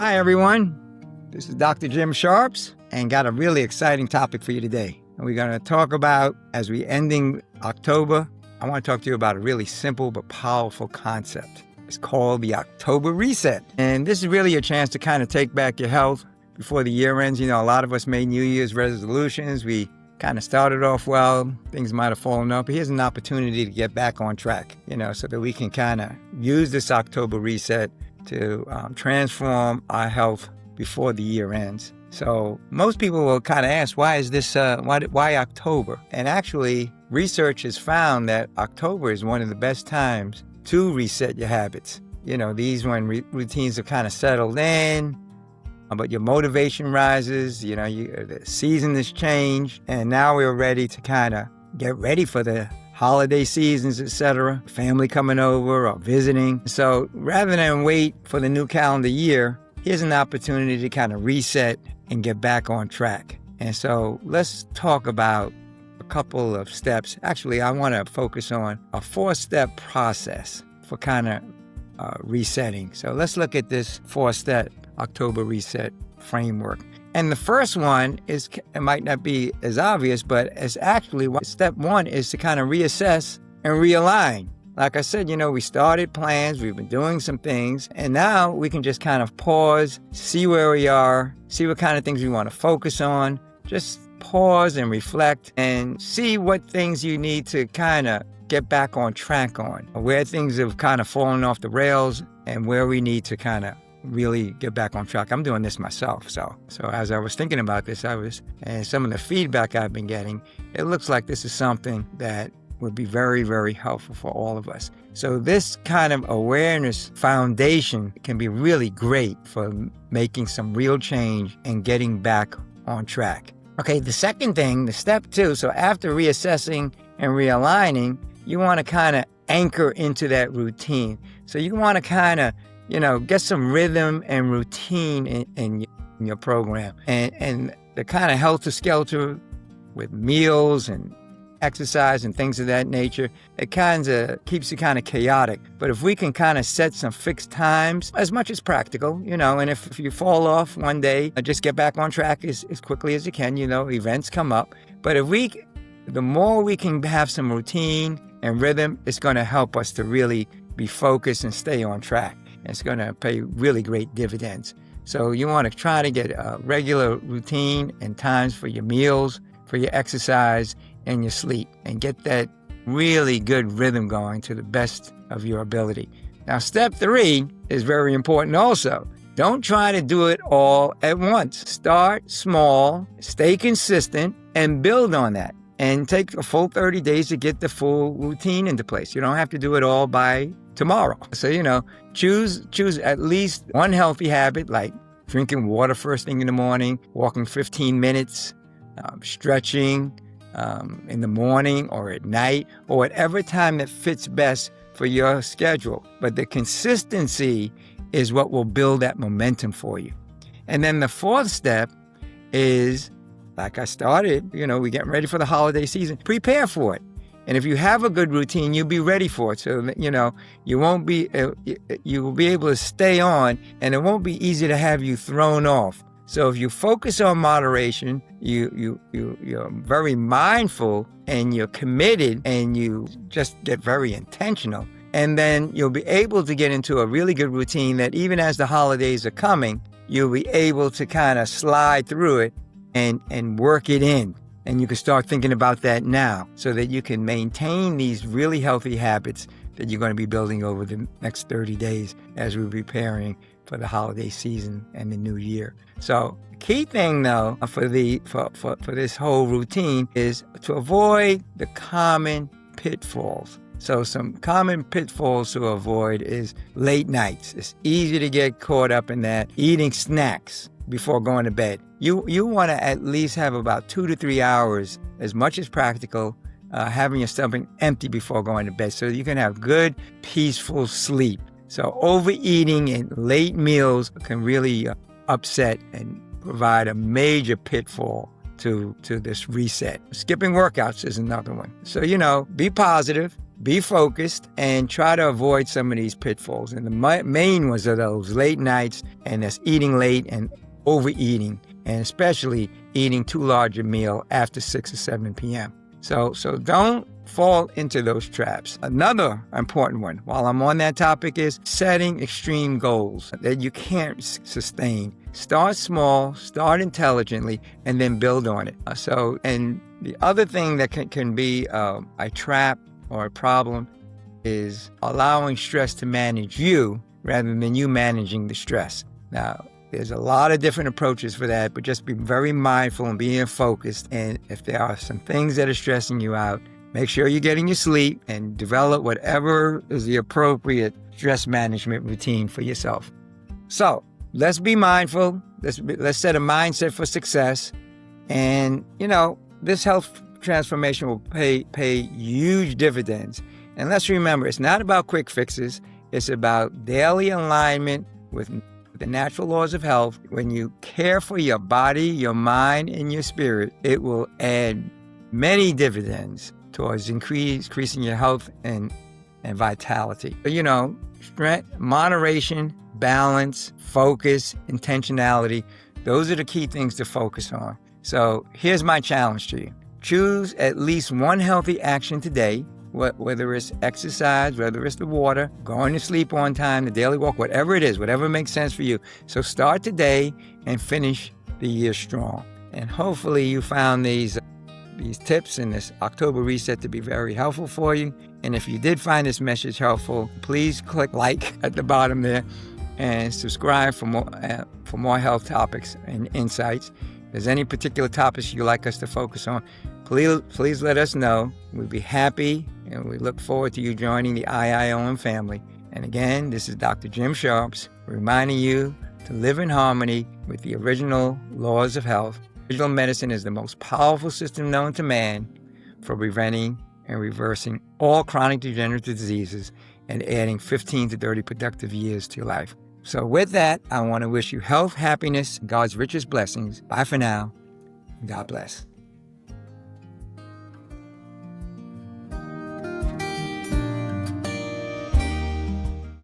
Hi, everyone. This is Dr. Jim Sharps, and got a really exciting topic for you today. And we're going to talk about, as we're ending October, I want to talk to you about a really simple but powerful concept. It's called the October Reset. And this is really a chance to kind of take back your health before the year ends. You know, a lot of us made New Year's resolutions. We kind of started off well. Things might have fallen off, but here's an opportunity to get back on track, so that we can kind of use this October Reset to transform our health before the year ends. So most people will kind of ask, why is this, why October? And actually, research has found that October is one of the best times to reset your habits. These when routines have kind of settled in, but your motivation rises, the season has changed, and now we're ready to kind of get ready for the holiday seasons, etc., family coming over or visiting. So rather than wait for the new calendar year, here's an opportunity to kind of reset and get back on track. And so let's talk about a couple of steps. Actually, I want to focus on a 4-step process for kind of resetting. So let's look at this 4-step October Reset framework. And the first one is, it might not be as obvious, but it's actually step 1 is to kind of reassess and realign. Like I said, we started plans, we've been doing some things, and now we can just kind of pause, see where we are, see what kind of things we want to focus on, just pause and reflect and see what things you need to kind of get back on track on, where things have kind of fallen off the rails and where we need to kind of really get back on track. I'm doing this myself. So as I was thinking about this, and some of the feedback I've been getting, it looks like this is something that would be very, very helpful for all of us. So this kind of awareness foundation can be really great for making some real change and getting back on track. Okay, the second thing, the step 2, so after reassessing and realigning, you want to kind of anchor into that routine. So you want to kind of get some rhythm and routine in your program. And the kind of helter-skelter with meals and exercise and things of that nature, it kind of keeps you kind of chaotic. But if we can kind of set some fixed times, as much as practical, and if you fall off one day, just get back on track as quickly as you can. Events come up. But the more we can have some routine and rhythm, it's going to help us to really be focused and stay on track. It's going to pay really great dividends. So you want to try to get a regular routine and times for your meals, for your exercise, and your sleep, and get that really good rhythm going to the best of your ability. Now, step 3 is very important also. Don't try to do it all at once. Start small, stay consistent, and build on that. And take a full 30 days to get the full routine into place. You don't have to do it all by tomorrow. So, choose at least one healthy habit, like drinking water first thing in the morning, walking 15 minutes, stretching in the morning or at night, or whatever time that fits best for your schedule. But the consistency is what will build that momentum for you. And then the 4th step is, like I started, we're getting ready for the holiday season. Prepare for it. And if you have a good routine, you'll be ready for it. So that, you will be able to stay on, and it won't be easy to have you thrown off. So if you focus on moderation, you're very mindful and you're committed and you just get very intentional. And then you'll be able to get into a really good routine that even as the holidays are coming, you'll be able to kind of slide through it and work it in. And you can start thinking about that now so that you can maintain these really healthy habits that you're going to be building over the next 30 days as we're preparing for the holiday season and the new year. So the key thing, though, for this whole routine is to avoid the common pitfalls. So some common pitfalls to avoid is late nights. It's easy to get caught up in that. Eating snacks before going to bed. You want to at least have about 2 to 3 hours, as much as practical, having your stomach empty before going to bed so you can have good, peaceful sleep. So overeating and late meals can really upset and provide a major pitfall to this reset. Skipping workouts is another one. So, be positive, be focused and try to avoid some of these pitfalls. And the main ones are those late nights, and that's eating late and overeating, and especially eating too large a meal after 6 or 7 p.m. So don't fall into those traps. Another important one, while I'm on that topic, is setting extreme goals that you can't sustain. Start small, start intelligently, and then build on it. And the other thing that can be a trap or a problem is allowing stress to manage you rather than you managing the stress. Now, there's a lot of different approaches for that, but just be very mindful and being focused. And if there are some things that are stressing you out, make sure you're getting your sleep and develop whatever is the appropriate stress management routine for yourself. So let's be mindful. Let's set a mindset for success. And, this health transformation will pay huge dividends. And let's remember, it's not about quick fixes. It's about daily alignment with the natural laws of health. When you care for your body, your mind, and your spirit, it will add many dividends towards increasing your health and vitality. Strength, moderation, balance, focus, intentionality, those are the key things to focus on. So here's my challenge to you. Choose at least one healthy action today, whether it's exercise, whether it's the water, going to sleep on time, the daily walk, whatever it is, whatever makes sense for you. So start today and finish the year strong. And hopefully you found these tips in this October reset to be very helpful for you. And if you did find this message helpful, please click like at the bottom there and subscribe for more health topics and insights. If there's any particular topics you'd like us to focus on, please let us know. We'd be happy, and we look forward to you joining the IIOM family. And again, this is Dr. Jim Sharps reminding you to live in harmony with the original laws of health. Original medicine is the most powerful system known to man for preventing and reversing all chronic degenerative diseases and adding 15 to 30 productive years to your life. So with that, I want to wish you health, happiness, God's richest blessings. Bye for now. God bless.